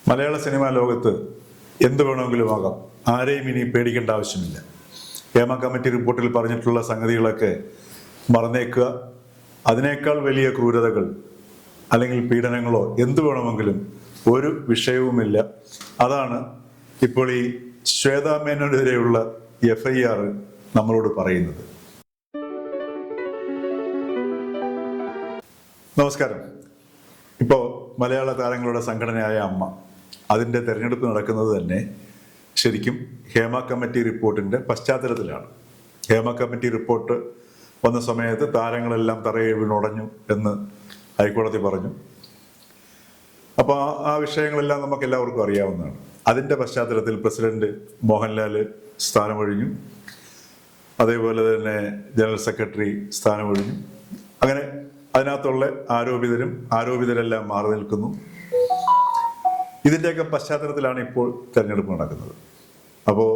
മലയാള cinema ലോകത്ത് എന്ത് വേണമെങ്കിലും ആകാം. ആരെയും ഇനി പേടിക്കേണ്ട ആവശ്യമില്ല. ഹേമ കമ്മിറ്റി റിപ്പോർട്ടിൽ പറഞ്ഞിട്ടുള്ള സംഗതികളൊക്കെ മറന്നേക്കുക. അതിനേക്കാൾ വലിയ ക്രൂരതകൾ അല്ലെങ്കിൽ പീഡനങ്ങളോ എന്ത് വേണമെങ്കിലും ഒരു വിഷയവുമില്ല. അതാണ് ഇപ്പോൾ ഈ ശ്വേതാ മേനോനെതിരെയുള്ള FIR നമ്മളോട് പറയുന്നത്. നമസ്കാരം. ഇപ്പോൾ മലയാള താരങ്ങളുടെ സംഘടനയായ അമ്മ, അതിൻ്റെ തെരഞ്ഞെടുപ്പ് നടക്കുന്നത് തന്നെ ശരിക്കും ഹേമ കമ്മിറ്റി റിപ്പോർട്ടിൻ്റെ പശ്ചാത്തലത്തിലാണ്. ഹേമ കമ്മിറ്റി റിപ്പോർട്ട് വന്ന സമയത്ത് താരങ്ങളെല്ലാം തറയെ വീണുടഞ്ഞു എന്ന് ഹൈക്കോടതി പറഞ്ഞു. അപ്പോൾ ആ വിഷയങ്ങളെല്ലാം നമുക്ക് എല്ലാവർക്കും അറിയാവുന്നതാണ്. അതിൻ്റെ പശ്ചാത്തലത്തിൽ പ്രസിഡന്റ് മോഹൻലാൽ സ്ഥാനമൊഴിഞ്ഞു, അതേപോലെ തന്നെ ജനറൽ സെക്രട്ടറി സ്ഥാനമൊഴിഞ്ഞു. അങ്ങനെ അതിനകത്തുള്ള ആരോപിതരെല്ലാം മാറി നിൽക്കുന്നു. ഇതിൻ്റെയൊക്കെ പശ്ചാത്തലത്തിലാണ് ഇപ്പോൾ തെരഞ്ഞെടുപ്പ് നടക്കുന്നത്. അപ്പോൾ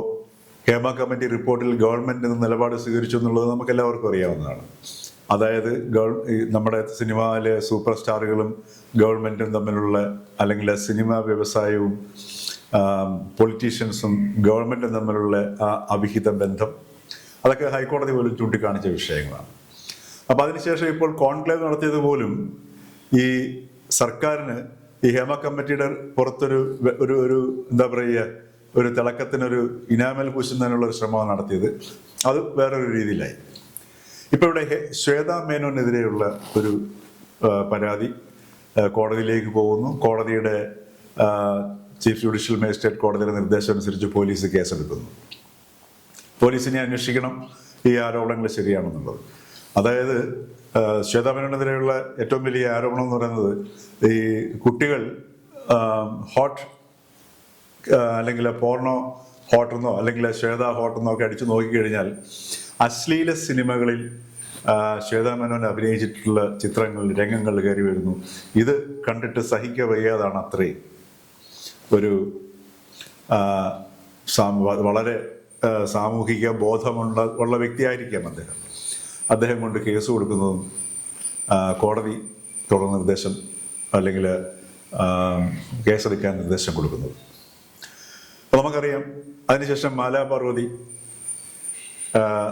ഹേമ കമ്മിറ്റി റിപ്പോർട്ടിൽ ഗവൺമെന്റ് നിലപാട് സ്വീകരിച്ചു എന്നുള്ളത് നമുക്ക് എല്ലാവർക്കും അറിയാവുന്നതാണ്. അതായത് നമ്മുടെ സിനിമയിലെ സൂപ്പർ സ്റ്റാറുകളും ഗവൺമെന്റും തമ്മിലുള്ള, അല്ലെങ്കിൽ സിനിമാ വ്യവസായവും പൊളിറ്റീഷ്യൻസും ഗവൺമെന്റും തമ്മിലുള്ള ആ അവിഹിത ബന്ധം, അതൊക്കെ ഹൈക്കോടതി പോലും ചൂണ്ടിക്കാണിച്ച വിഷയങ്ങളാണ്. അപ്പം അതിനുശേഷം ഇപ്പോൾ കോൺക്ലേവ് നടത്തിയത് പോലും ഈ സർക്കാരിന് ഈ ഹേമ കമ്മിറ്റിയുടെ പുറത്തൊരു ഒരു എന്താ പറയുക, ഒരു തിളക്കത്തിനൊരു ഇനാമൽ പൂശുന്നതിനുള്ള ഒരു ശ്രമമാണ് നടത്തിയത്. അത് വേറൊരു രീതിയിലായി. ഇപ്പൊ ഇവിടെ ശ്വേതാ മേനോനെതിരെയുള്ള ഒരു പരാതി കോടതിയിലേക്ക് പോകുന്നു. കോടതിയുടെ ചീഫ് ജുഡീഷ്യൽ മജിസ്ട്രേറ്റ് കോടതിയുടെ നിർദ്ദേശം അനുസരിച്ച് പോലീസ് കേസെടുക്കുന്നു. പോലീസിനെ അന്വേഷിക്കണം ഈ ആരോപണങ്ങൾ ശരിയാണെന്നുള്ളത്. അതായത് ശ്വേതാ മേനോനെതിരെയുള്ള ഏറ്റവും വലിയ ആരോപണം എന്ന് പറയുന്നത്, ഈ കുട്ടികൾ ഹോട്ട് അല്ലെങ്കിൽ പോർണോ ഹോട്ടെന്നോ അല്ലെങ്കിൽ ശ്വേത ഹോട്ടെന്നോ ഒക്കെ അടിച്ചു നോക്കിക്കഴിഞ്ഞാൽ അശ്ലീല സിനിമകളിൽ ശ്വേതാ മേനോൻ അഭിനയിച്ചിട്ടുള്ള ചിത്രങ്ങൾ, രംഗങ്ങൾ കയറി വരുന്നു. ഇത് കണ്ടിട്ട് സഹിക്ക വയ്യാതാണ് അത്രയും ഒരു വളരെ സാമൂഹിക ബോധമുള്ള വ്യക്തിയായിരിക്കാം അദ്ദേഹം കൊണ്ട് കേസ് കൊടുക്കുന്നതും കോടതി തുടർ നിർദ്ദേശം അല്ലെങ്കിൽ കേസെടുക്കാൻ നിർദ്ദേശം കൊടുക്കുന്നത്. അപ്പോൾ നമുക്കറിയാം, അതിനുശേഷം മാലാ പാർവതി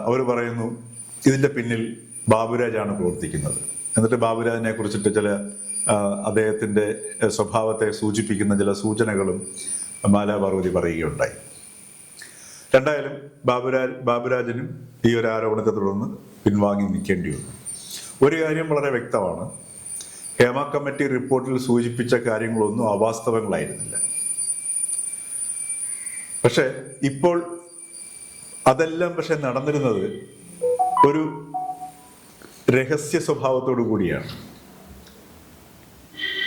അവർ പറയുന്നു ഇതിൻ്റെ പിന്നിൽ ബാബുരാജാണ് പ്രവർത്തിക്കുന്നത്. എന്നിട്ട് ബാബുരാജിനെ കുറിച്ചിട്ട് ചില അദ്ദേഹത്തിൻ്റെ സ്വഭാവത്തെ സൂചിപ്പിക്കുന്ന ചില സൂചനകളും മാലാ പാർവതി പറയുകയുണ്ടായി. രണ്ടായാലും ബാബുരാജനും ഈ ഒരു ആരോപണത്തെ തുടർന്ന് പിൻവാങ്ങി നിൽക്കേണ്ടി വന്നു. ഒരു കാര്യം വളരെ വ്യക്തമാണ്, ഹേമ കമ്മിറ്റി റിപ്പോർട്ടിൽ സൂചിപ്പിച്ച കാര്യങ്ങളൊന്നും അവാസ്തവങ്ങളായിരുന്നില്ല. പക്ഷെ ഇപ്പോൾ അതെല്ലാം നടന്നിരുന്നത് ഒരു രഹസ്യ സ്വഭാവത്തോടു കൂടിയാണ്.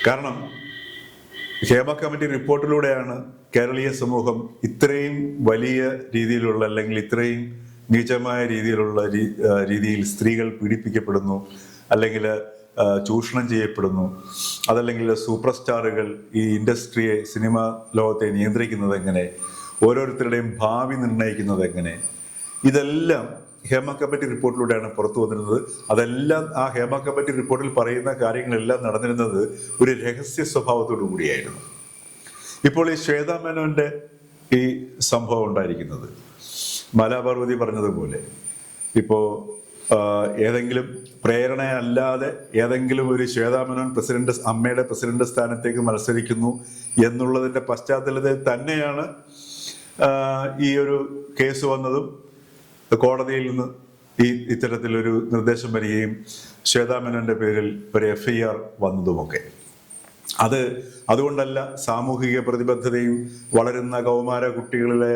കാരണം ഹേമ കമ്മിറ്റി റിപ്പോർട്ടിലൂടെയാണ് കേരളീയ സമൂഹം ഇത്രയും വലിയ രീതിയിലുള്ള, അല്ലെങ്കിൽ ഇത്രയും നീചമായ രീതിയിൽ സ്ത്രീകൾ പീഡിപ്പിക്കപ്പെടുന്നു, അല്ലെങ്കിൽ ചൂഷണം ചെയ്യപ്പെടുന്നു, അതല്ലെങ്കിൽ സൂപ്പർ സ്റ്റാറുകൾ ഈ ഇൻഡസ്ട്രിയെ, സിനിമാ ലോകത്തെ നിയന്ത്രിക്കുന്നത് എങ്ങനെ, ഓരോരുത്തരുടെയും ഭാവി നിർണ്ണയിക്കുന്നത് എങ്ങനെ, ഇതെല്ലാം ഹേമ കമ്മിറ്റി റിപ്പോർട്ടിലൂടെയാണ് പുറത്തു വന്നിരുന്നത്. അതെല്ലാം ആ ഹേമ കമ്മിറ്റി റിപ്പോർട്ടിൽ പറയുന്ന കാര്യങ്ങളെല്ലാം നടന്നിരുന്നത് ഒരു രഹസ്യ സ്വഭാവത്തോടു കൂടിയായിരുന്നു. ഇപ്പോൾ ഈ ശ്വേതാ മേനോന്റെ ഈ സംഭവം ഉണ്ടായിരിക്കുന്നത് മാലാ പാർവതി പറഞ്ഞതുപോലെ, ഇപ്പോൾ ഏതെങ്കിലും പ്രേരണയല്ലാതെ ഏതെങ്കിലും ഒരു ശ്വേതാ മേനോൻ അമ്മയുടെ പ്രസിഡന്റ് സ്ഥാനത്തേക്ക് മത്സരിക്കുന്നു എന്നുള്ളതിന്റെ പശ്ചാത്തലത്തിൽ തന്നെയാണ് ഈ ഒരു കേസ് വന്നതും കോടതിയിൽ നിന്ന് ഇത്തരത്തിലൊരു നിർദ്ദേശം വരികയും ശ്വേതാ മേനോന്റെ പേരിൽ ഒരു FIR വന്നതുമൊക്കെ. അതുകൊണ്ടല്ല സാമൂഹിക പ്രതിബദ്ധതയും വളരുന്ന കൗമാര കുട്ടികളിലെ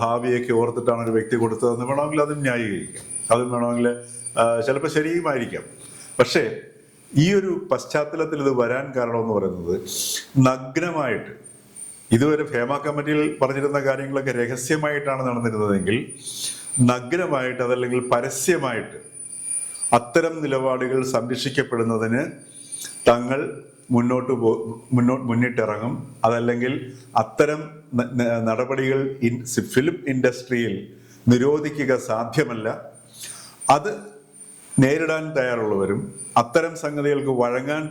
ഭാവിയൊക്കെ ഓർത്തിട്ടാണ് ഒരു വ്യക്തി കൊടുത്തതെന്ന് വേണമെങ്കിൽ അതും ന്യായീകരിക്കാം, അതും വേണമെങ്കിൽ ചിലപ്പോൾ ശരിയുമായിരിക്കാം. പക്ഷേ ഈ ഒരു പശ്ചാത്തലത്തിൽ ഇത് വരാൻ കാരണമെന്ന് പറയുന്നത്, നഗ്നമായിട്ട് ഇതുവരെ ഹേമ കമ്മിറ്റിയിൽ പറഞ്ഞിരുന്ന കാര്യങ്ങളൊക്കെ രഹസ്യമായിട്ടാണ് നടന്നിരുന്നതെങ്കിൽ, നഗ്നമായിട്ട് അതല്ലെങ്കിൽ പരസ്യമായിട്ട് അത്തരം നിലപാടുകൾ സംരക്ഷിക്കപ്പെടുന്നതിന് തങ്ങൾ മുന്നിട്ടിറങ്ങും. അതല്ലെങ്കിൽ അത്തരം നടപടികൾ ഫിലിം ഇൻഡസ്ട്രിയിൽ നിരോധിക്കുക സാധ്യമല്ല. അത് നേരിടാൻ തയ്യാറുള്ളവരും അത്തരം സംഗതികൾക്ക് വഴങ്ങാൻ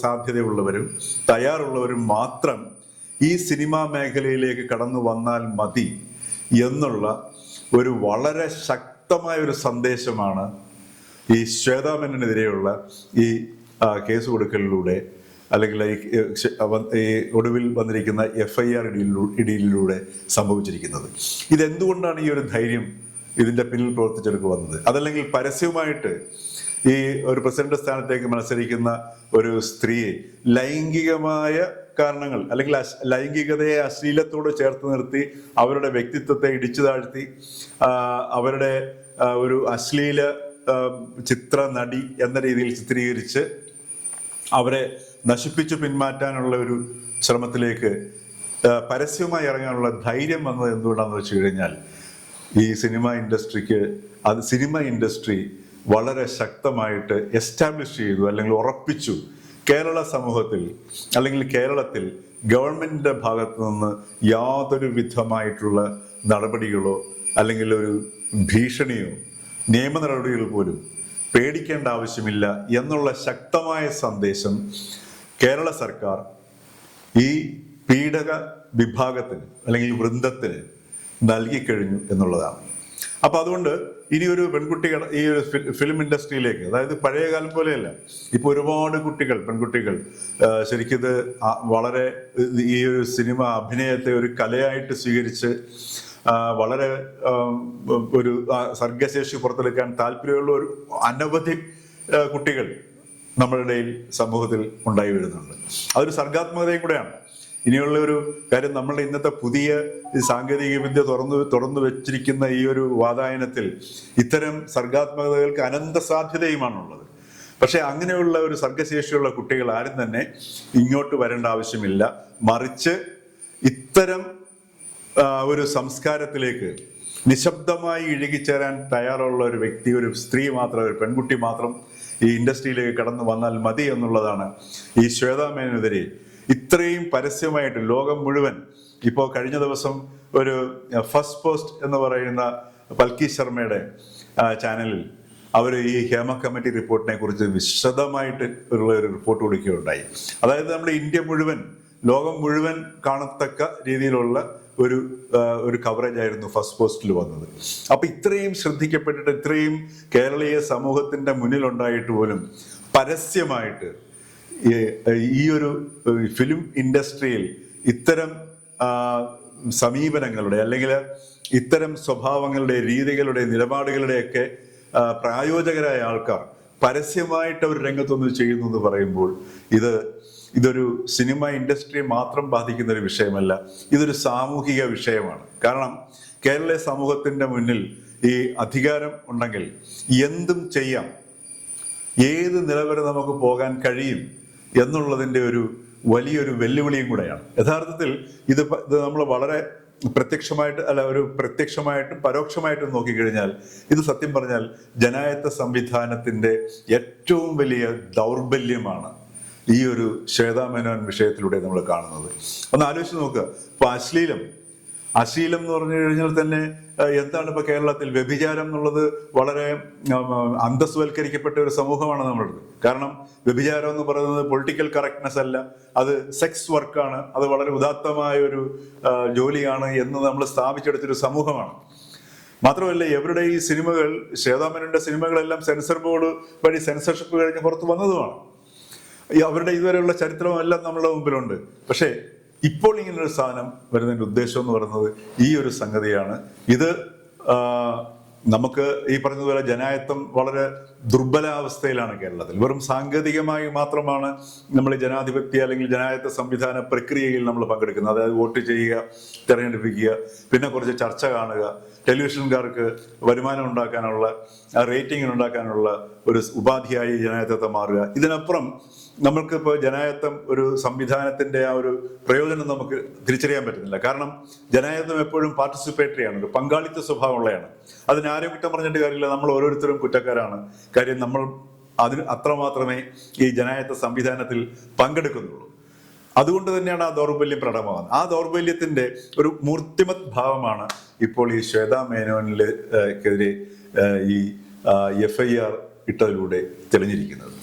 സാധ്യതയുള്ളവരും തയ്യാറുള്ളവരും മാത്രം ഈ സിനിമാ മേഖലയിലേക്ക് കടന്നു വന്നാൽ മതി എന്നുള്ള ഒരു വളരെ ശക്തമായ ഒരു സന്ദേശമാണ് ഈ ശ്വേതാ മേനോനെതിരെയുള്ള ഈ കേസ് കൊടുക്കലിലൂടെ അല്ലെങ്കിൽ ഈ ഒടുവിൽ വന്നിരിക്കുന്ന FIR ഇടിയിലൂടെ സംഭവിച്ചിരിക്കുന്നത്. ഇതെന്തുകൊണ്ടാണ് ഈ ഒരു ധൈര്യം ഇതിൻ്റെ പിന്നിൽ പ്രവർത്തിച്ചെടുക്ക് വന്നത്? അതല്ലെങ്കിൽ പരസ്യമായിട്ട് ഈ ഒരു പ്രസിഡന്റ് സ്ഥാനത്തേക്ക് മത്സരിക്കുന്ന ഒരു സ്ത്രീയെ ലൈംഗികമായ കാരണങ്ങൾ അല്ലെങ്കിൽ ലൈംഗികതയെ അശ്ലീലത്തോട് ചേർത്ത് നിർത്തി അവരുടെ വ്യക്തിത്വത്തെ ഇടിച്ചു താഴ്ത്തി അവരുടെ ഒരു അശ്ലീല ചിത്ര നടി എന്ന രീതിയിൽ ചിത്രീകരിച്ച് അവരെ നശിപ്പിച്ചു പിന്മാറ്റാനുള്ള ഒരു ശ്രമത്തിലേക്ക് പരസ്യമായി ഇറങ്ങാനുള്ള ധൈര്യം വന്നത് എന്തുകൊണ്ടാണെന്ന് വെച്ച് കഴിഞ്ഞാൽ ഈ സിനിമ ഇൻഡസ്ട്രി വളരെ ശക്തമായിട്ട് എസ്റ്റാബ്ലിഷ് ചെയ്തു അല്ലെങ്കിൽ ഉറപ്പിച്ചു. കേരള സമൂഹത്തിൽ അല്ലെങ്കിൽ കേരളത്തിൽ ഗവൺമെന്റിന്റെ ഭാഗത്തു നിന്ന് യാതൊരു വിധമായിട്ടുള്ള നടപടികളോ അല്ലെങ്കിൽ ഒരു ഭീഷണിയോ നിയമ നടപടികൾ പോലും പേടിക്കേണ്ട ആവശ്യമില്ല എന്നുള്ള ശക്തമായ സന്ദേശം കേരള സർക്കാർ ഈ പീഡക വിഭാഗത്തിന് അല്ലെങ്കിൽ വൃന്ദത്തിന് നൽകിക്കഴിഞ്ഞു എന്നുള്ളതാണ്. അപ്പൊ അതുകൊണ്ട് ഇനി ഒരു പെൺകുട്ടി ഈ ഒരു ഫിലിം ഇൻഡസ്ട്രിയിലേക്ക്, അതായത് പഴയ കാലം പോലെയല്ല, ഇപ്പൊ ഒരുപാട് പെൺകുട്ടികൾ ശരിക്കും വളരെ ഈ ഒരു സിനിമ അഭിനയത്തെ ഒരു കലയായിട്ട് സ്വീകരിച്ച് വളരെ ഒരു സർഗശേഷി പുറത്തെടുക്കാൻ താല്പര്യമുള്ള ഒരു അനവധി കുട്ടികൾ നമ്മുടെ ഇടയിൽ സമൂഹത്തിൽ ഉണ്ടായി വരുന്നുണ്ട്. അതൊരു സർഗാത്മകതയും കൂടെയാണ്. ഇനിയുള്ള ഒരു കാര്യം, നമ്മളുടെ ഇന്നത്തെ പുതിയ സാങ്കേതിക വിദ്യ തുറന്നു വെച്ചിരിക്കുന്ന ഈ ഒരു വാതായനത്തിൽ ഇത്തരം സർഗാത്മകതകൾക്ക് അനന്ത സാധ്യതയുമാണുള്ളത്. പക്ഷെ അങ്ങനെയുള്ള ഒരു സർഗശേഷിയുള്ള കുട്ടികൾ ആരും തന്നെ ഇങ്ങോട്ട് വരേണ്ട ആവശ്യമില്ല. മറിച്ച് ഇത്തരം ഒരു സംസ്കാരത്തിലേക്ക് നിശബ്ദമായി ഇഴുകിച്ചേരാൻ തയ്യാറുള്ള ഒരു വ്യക്തി, ഒരു സ്ത്രീ മാത്രം, ഒരു പെൺകുട്ടി മാത്രം ഈ ഇൻഡസ്ട്രിയിലേക്ക് കടന്നു വന്നാൽ മതി എന്നുള്ളതാണ് ഈ ശ്വേതാ മേനോനെതിരെ ഇത്രയും പരസ്യമായിട്ട് ലോകം മുഴുവൻ. ഇപ്പോൾ കഴിഞ്ഞ ദിവസം ഒരു ഫസ്റ്റ് പോസ്റ്റ് എന്ന് പറയുന്ന പൽക്കി ശർമ്മയുടെ ചാനലിൽ അവർ ഈ ഹേമ കമ്മിറ്റി റിപ്പോർട്ടിനെ കുറിച്ച് വിശദമായിട്ട് ഉള്ള ഒരു റിപ്പോർട്ട് കൊടുക്കുകയുണ്ടായി. അതായത് നമ്മുടെ ഇന്ത്യ മുഴുവൻ, ലോകം മുഴുവൻ കാണത്തക്ക രീതിയിലുള്ള ഒരു കവറേജ് ആയിരുന്നു ഫസ്റ്റ് പോസ്റ്റിൽ വന്നത്. അപ്പൊ ഇത്രയും ശ്രദ്ധിക്കപ്പെട്ടിട്ട് ഇത്രയും കേരളീയ സമൂഹത്തിന്റെ മുന്നിലുണ്ടായിട്ട് പോലും പരസ്യമായിട്ട് ഈ ഒരു ഫിലിം ഇൻഡസ്ട്രിയിൽ ഇത്തരം സമീപനങ്ങളുടെ അല്ലെങ്കിൽ ഇത്തരം സ്വഭാവങ്ങളുടെ, രീതികളുടെ, നിലപാടുകളുടെയൊക്കെ പ്രായോജകരായ ആൾക്കാർ പരസ്യമായിട്ട് അവർ രംഗത്തൊന്ന് ചെയ്യുന്നു എന്ന് പറയുമ്പോൾ ഇതൊരു സിനിമ ഇൻഡസ്ട്രിയെ മാത്രം ബാധിക്കുന്ന ഒരു വിഷയമല്ല, ഇതൊരു സാമൂഹിക വിഷയമാണ്. കാരണം കേരളീയ സമൂഹത്തിന്റെ മുന്നിൽ ഈ അധികാരം ഉണ്ടെങ്കിൽ എന്തും ചെയ്യാം, ഏത് നിലവരെ നമുക്ക് പോകാൻ കഴിയും എന്നുള്ളതിൻ്റെ ഒരു വലിയൊരു വെല്ലുവിളിയും കൂടെയാണ്. യഥാർത്ഥത്തിൽ ഇത് നമ്മൾ വളരെ പ്രത്യക്ഷമായിട്ടും പരോക്ഷമായിട്ടും നോക്കിക്കഴിഞ്ഞാൽ ഇത് സത്യം പറഞ്ഞാൽ ജനായത്ത സംവിധാനത്തിന്റെ ഏറ്റവും വലിയ ദൗർബല്യമാണ് ഈ ഒരു ശ്വേതാ മേനോൻ വിഷയത്തിലൂടെ നമ്മൾ കാണുന്നത്. ഒന്ന് ആലോചിച്ച് നോക്കുക. ഇപ്പൊ അശ്ലീലം എന്ന് പറഞ്ഞു കഴിഞ്ഞാൽ തന്നെ എന്താണ് ഇപ്പൊ കേരളത്തിൽ വ്യഭിചാരം എന്നുള്ളത് വളരെ അന്തസ്വൽക്കരിക്കപ്പെട്ട ഒരു സമൂഹമാണ് നമ്മളുടെ. കാരണം വ്യഭിചാരം എന്ന് പറയുന്നത് പൊളിറ്റിക്കൽ കറക്റ്റ്നെസ് അല്ല, അത് സെക്സ് വർക്കാണ്, അത് വളരെ ഉദാത്തമായ ഒരു ജോലിയാണ് എന്ന് നമ്മൾ സ്ഥാപിച്ചെടുത്തൊരു സമൂഹമാണ്. മാത്രമല്ല ഇവരുടെ ഈ സിനിമകൾ, ശ്വേതാ മേനോന്റെ സിനിമകളെല്ലാം സെൻസർ ബോർഡ് വഴി സെൻസർഷിപ്പ് കഴിഞ്ഞ് പുറത്തു വന്നതുമാണ്. അവരുടെ ഇതുവരെയുള്ള ചരിത്രമെല്ലാം നമ്മുടെ മുമ്പിലുണ്ട്. പക്ഷേ ഇപ്പോൾ ഇങ്ങനൊരു സാധനം വരുന്നതിൻ്റെ ഉദ്ദേശം എന്ന് പറയുന്നത് ഈ ഒരു സംഗതിയാണ്. ഇത് നമുക്ക് ഈ പറഞ്ഞതുപോലെ ജനായത്തം വളരെ ദുർബലാവസ്ഥയിലാണ് കേരളത്തിൽ. വെറും സാങ്കേതികമായി മാത്രമാണ് നമ്മൾ ജനാധിപത്യ അല്ലെങ്കിൽ ജനായത്ത സംവിധാന പ്രക്രിയയിൽ നമ്മൾ പങ്കെടുക്കുന്നത്. അതായത് വോട്ട് ചെയ്യുക, തിരഞ്ഞെടുപ്പിക്കുക, പിന്നെ കുറച്ച് ചർച്ച കാണുക, ടെലിവിഷൻകാർക്ക് വരുമാനം ഉണ്ടാക്കാനുള്ള, റേറ്റിംഗ് ഉണ്ടാക്കാനുള്ള ഒരു ഉപാധിയായി ജനായത്തത്തെ മാറുക. ഇതിനപ്പുറം നമ്മൾക്കിപ്പോൾ ജനായത്തം ഒരു സംവിധാനത്തിന്റെ ആ ഒരു പ്രയോജനം നമുക്ക് തിരിച്ചറിയാൻ പറ്റുന്നില്ല. കാരണം ജനായത്തം എപ്പോഴും പാർട്ടിസിപ്പേറ്ററിയാണ്, ഒരു പങ്കാളിത്ത സ്വഭാവമുള്ളതാണ്. അതിനാരും കുറ്റം പറഞ്ഞിട്ട് കാര്യമില്ല, നമ്മൾ ഓരോരുത്തരും കുറ്റക്കാരാണ്. കാര്യം നമ്മൾ അതിന് അത്രമാത്രമേ ഈ ജനായത്ത സംവിധാനത്തിൽ പങ്കെടുക്കുന്നുള്ളൂ. അതുകൊണ്ട് തന്നെയാണ് ആ ദൗർബല്യം പ്രകടമാകുന്നത്. ആ ദൗർബല്യത്തിന്റെ ഒരു മൂർത്തിമത് ഭാവമാണ് ഇപ്പോൾ ഈ ശ്വേതാ മേനോനെതിരെ ഈ FIR ഇട്ടതിലൂടെ തെളിഞ്ഞിരിക്കുന്നത്.